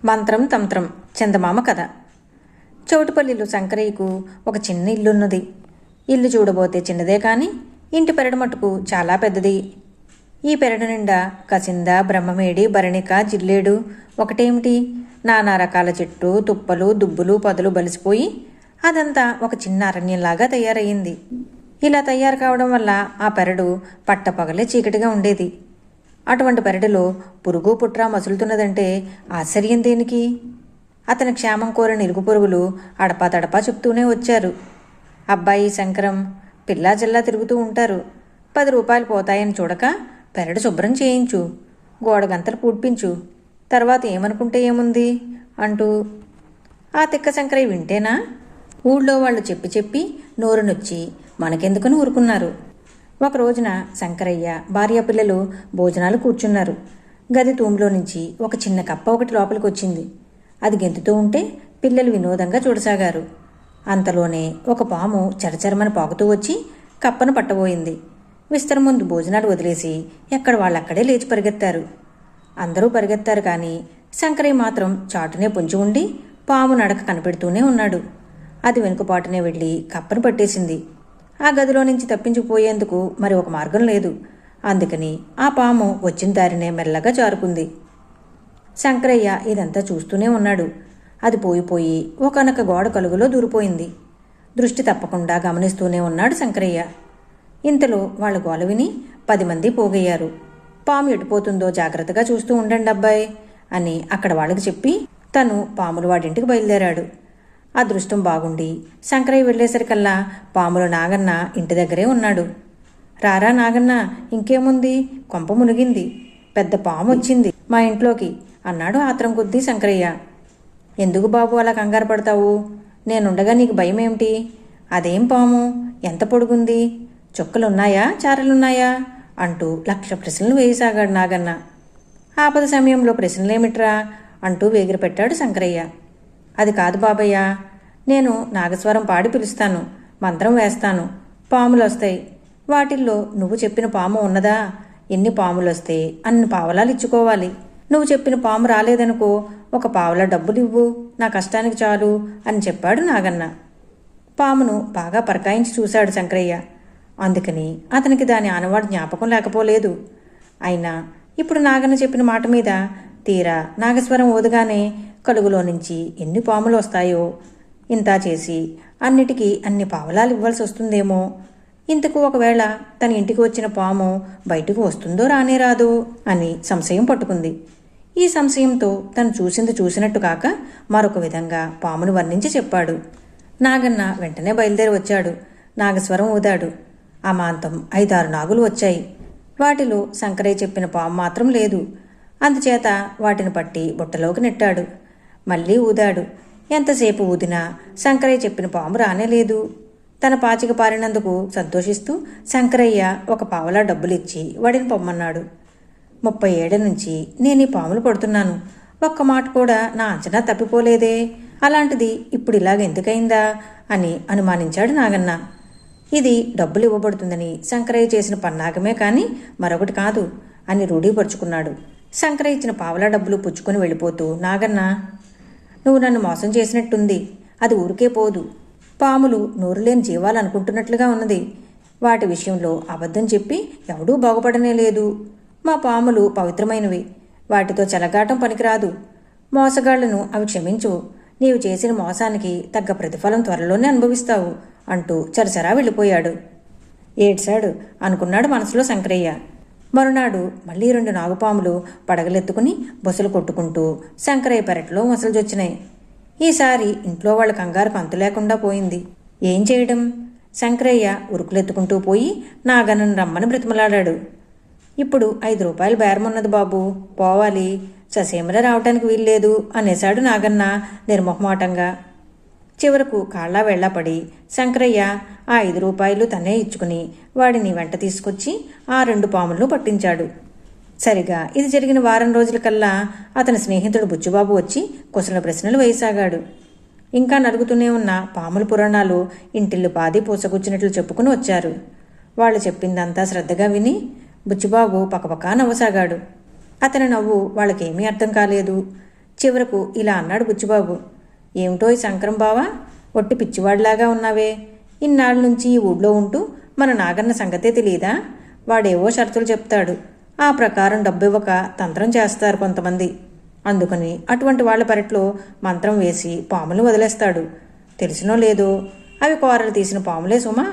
మంత్రం తంత్రం చందమామ కథ. చౌటుపల్లిలో శంకరయ్యకు ఒక చిన్న ఇల్లున్నది. ఇల్లు చూడబోతే చిన్నదే కానీ ఇంటి పెరడు మటుకు చాలా పెద్దది. ఈ పెరడు నిండా కసింద, బ్రహ్మమేడి, భరణిక, జిల్లేడు ఒకటేమిటి నానా రకాల చెట్లు, తుప్పలు, దుబ్బులు, పొదలు బలిసిపోయి అదంతా ఒక చిన్న అరణ్యంలాగా తయారయ్యింది. ఇలా తయారు కావడం వల్ల ఆ పెరడు పట్టపగలే చీకటిగా ఉండేది. అటువంటి పెరడులో పురుగు పుట్రా మసులుతున్నదంటే ఆశ్చర్యం దేనికి? అతని క్షేమం కోరిన ఇరుగు పొరుగులు అడపా తడపా చెప్తూనే వచ్చారు. అబ్బాయి శంకరం పిల్లా జిల్లా తిరుగుతూ ఉంటారు. 10 రూపాయలు పోతాయని చూడక పెరడు శుభ్రం చేయించు, గోడగంతలు పూడ్పించు, తర్వాత ఏమనుకుంటే ఏముంది అంటూ. ఆ తిక్క శంకరయ్య వింటేనా? ఊళ్ళో వాళ్ళు చెప్పి చెప్పి నోరు నొచ్చి మనకెందుకని ఊరుకున్నారు. ఒక రోజున శంకరయ్య భార్య పిల్లలు భోజనాలు కూర్చున్నారు. గది తూములో నుంచి ఒక చిన్న కప్ప ఒకటి లోపలికి వచ్చింది. అది గెంతుతూ ఉంటే పిల్లలు వినోదంగా చూడసాగారు. అంతలోనే ఒక పాము చరచరమని పాకుతూ వచ్చి కప్పను పట్టబోయింది. విస్తరం ముందు భోజనాలు వదిలేసి ఎక్కడ వాళ్ళక్కడే లేచి పరిగెత్తారు. అందరూ పరిగెత్తారు కానీ శంకరయ్య మాత్రం చాటునే పొంచి ఉండి పాము నడక కనిపెడుతూనే ఉన్నాడు. అది వెనుకపాటునే వెళ్ళి కప్పను పట్టేసింది. ఆ గదిలో నుంచి తప్పించుకుపోయేందుకు మరి ఒక మార్గం లేదు. అందుకని ఆ పాము వచ్చిన దారినే మెల్లగా జారుకుంది. శంకరయ్య ఇదంతా చూస్తూనే ఉన్నాడు. అది పోయిపోయి ఒకనొక గోడ కలుగులో దూరిపోయింది. దృష్టి తప్పకుండా గమనిస్తూనే ఉన్నాడు శంకరయ్య. ఇంతలో వాళ్ళ గోల విని 10 మంది పోగయ్యారు. పాము ఎటుపోతుందో జాగ్రత్తగా చూస్తూ ఉండండి అబ్బాయి అని అక్కడ వాళ్ళకి చెప్పి తను పాముల వాడింటికి బయలుదేరాడు. అదృష్టం బాగుండి శంకరయ్య వెళ్ళేసరికల్లా పాముల నాగన్న ఇంటి దగ్గరే ఉన్నాడు. రారా నాగన్న, ఇంకేముంది, కొంప మునిగింది, పెద్ద పాము వచ్చింది మా ఇంట్లోకి అన్నాడు ఆత్రం కొద్దీ శంకరయ్య. ఎందుకు బాబు అలా కంగారు పడతావు? నేనుండగా నీకు భయం ఏమిటి? అదేం పాము, ఎంత పొడుగుంది, చుక్కలున్నాయా, చారలున్నాయా అంటూ 1,00,000 ప్రశ్నలు వేయసాగాడు నాగన్న. ఆపద సమయంలో ప్రశ్నలేమిట్రా అంటూ వేగిరపెట్టాడు శంకరయ్య. అది కాదు బాబయ్య, నేను నాగస్వరం పాడి పిలుస్తాను, మంత్రం వేస్తాను, పాములు వస్తాయి. వాటిల్లో నువ్వు చెప్పిన పాము ఉన్నదా? ఎన్ని పాములు వస్తే అన్ని పావలాలు ఇచ్చుకోవాలి. నువ్వు చెప్పిన పాము రాలేదనుకో 1 పావలా డబ్బులు ఇవ్వు, నా కష్టానికి చాలు అని చెప్పాడు నాగన్న. పామును బాగా పరకాయించి చూశాడు శంకరయ్య. అందుకని అతనికి దాని ఆనవాడు జ్ఞాపకం లేకపోలేదు. అయినా ఇప్పుడు నాగన్న చెప్పిన మాట మీద తీరా నాగస్వరం ఓదగానే కలుగులో నుంచి ఎన్ని పాములు వస్తాయో, ఇంతా చేసి అన్నిటికీ అన్ని పావలాలు ఇవ్వాల్సి వస్తుందేమో. ఇంతకు ఒకవేళ తన ఇంటికి వచ్చిన పాము బయటకు వస్తుందో రానే రాదో అని సంశయం పట్టుకుంది. ఈ సంశయంతో తను చూసింది చూసినట్టు కాక మరొక విధంగా పామును వర్ణించి చెప్పాడు. నాగన్న వెంటనే బయలుదేరి వచ్చాడు. నాగస్వరం ఊదాడు. అమాంతం 5-6 నాగులు వచ్చాయి. వాటిలో శంకరయ్య చెప్పిన పాము మాత్రం లేదు. అందుచేత వాటిని పట్టి బుట్టలోకి నెట్టాడు. మళ్ళీ ఊదాడు. ఎంతసేపు ఊదినా శంకరయ్య చెప్పిన పాము రానేలేదు. తన పాచిక పారినందుకు సంతోషిస్తూ శంకరయ్య 1 పావలా డబ్బులిచ్చి వాడిని పొమ్మన్నాడు. 30 ఏళ్ల నుంచి నేను ఈ పాములు పడుతున్నాను, ఒక్క మాట కూడా నా అంచనా తప్పిపోలేదే, అలాంటిది ఇప్పుడు ఇలాగెందుకైందా అని అనుమానించాడు నాగన్న. ఇది డబ్బులు ఇవ్వబడుతుందని శంకరయ్య చేసిన పన్నాగమే కానీ మరొకటి కాదు అని రూఢీపరుచుకున్నాడు. శంకరయ్య ఇచ్చిన పావలా డబ్బులు పుచ్చుకొని వెళ్ళిపోతూ, నాగన్న, నువ్వు నన్ను మోసం చేసినట్టుంది, అది ఊరికే పోదు. పాములు నోరులేని జీవాలు అనుకుంటున్నట్లుగా ఉన్నది. వాటి విషయంలో అబద్ధం చెప్పి ఎవడూ బాగుపడనే లేదు. మా పాములు పవిత్రమైనవి, వాటితో చెలగాటం పనికిరాదు. మోసగాళ్లను అవి క్షమించు, నీవు చేసిన మోసానికి తగ్గ ప్రతిఫలం త్వరలోనే అనుభవిస్తావు అంటూ చరచరా వెళ్ళిపోయాడు. ఏడ్చాడు అనుకున్నాడు మనసులో శంకరయ్య. మరునాడు మళ్ళీ 2 నాగుపాములు పడగలెత్తుకుని బొసలు కొట్టుకుంటూ శంకరయ్య పెరట్లో మొసలుజొచ్చినాయి. ఈసారి ఇంట్లో వాళ్ళ కంగారు అంతు లేకుండా పోయింది. ఏం చేయడం? శంకరయ్య ఉరుకులెత్తుకుంటూ పోయి నాగన్నను రమ్మని బ్రతిమలాడాడు. ఇప్పుడు 5 రూపాయలు బేరమున్నది బాబు, పోవాలి, ససేమర రావటానికి వీల్లేదు అనేశాడు నాగన్న నిర్మోహమాటంగా. చివరకు కాళ్ళా వెళ్లాపడి శంకరయ్య ఆ 5 రూపాయలు తనే ఇచ్చుకుని వాడిని వెంట తీసుకొచ్చి ఆ 2 పాములను పట్టించాడు. సరిగా ఇది జరిగిన వారం రోజులకల్లా అతని స్నేహితుడు బుచ్చుబాబు వచ్చి కుశల ప్రశ్నలు వేయసాగాడు. ఇంకా నలుగుతూనే ఉన్న పాముల పురాణాలు ఇంటిల్లు పాది పూసగుచ్చినట్లు చెప్పుకుని వచ్చారు. వాళ్ళు చెప్పిందంతా శ్రద్ధగా విని బుచ్చిబాబు పకపకా నవ్వసాగాడు. అతని నవ్వు వాళ్ళకేమీ అర్థం కాలేదు. చివరకు ఇలా అన్నాడు బుచ్చిబాబు. ఏమిటో ఈ శంకరం బావా, ఒట్టి పిచ్చివాడిలాగా ఉన్నావే. ఇన్నాళ్ళ నుంచి ఈ ఊళ్ళో ఉంటూ మన నాగన్న సంగతే తెలియదా? వాడేవో షరతులు చెప్తాడు, ఆ ప్రకారం డబ్బివ్వక తంత్రం చేస్తారు కొంతమంది. అందుకని అటువంటి వాళ్ల పెరట్లో మంత్రం వేసి పాములు వదిలేస్తాడు. తెలిసినో లేదో అవి కూరలు తీసిన పాములే సుమా.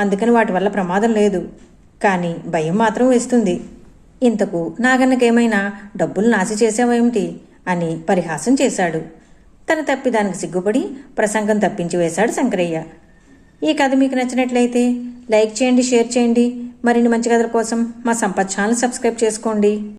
అందుకని వాటి వల్ల ప్రమాదం లేదు, కానీ భయం మాత్రం వేస్తుంది. ఇంతకు నాగన్నకేమైనా డబ్బులు నాశి చేసావేమిటి అని పరిహాసం చేశాడు. తన తప్పిదానికి సిగ్గుపడి ప్రసంగం తప్పించి వేశాడు శంకరయ్య. ఈ కథ మీకు నచ్చినట్లయితే లైక్ చేయండి, షేర్ చేయండి. మరిన్ని మంచి కథల కోసం మా సంపత్ ఛానల్ సబ్స్క్రైబ్ చేసుకోండి.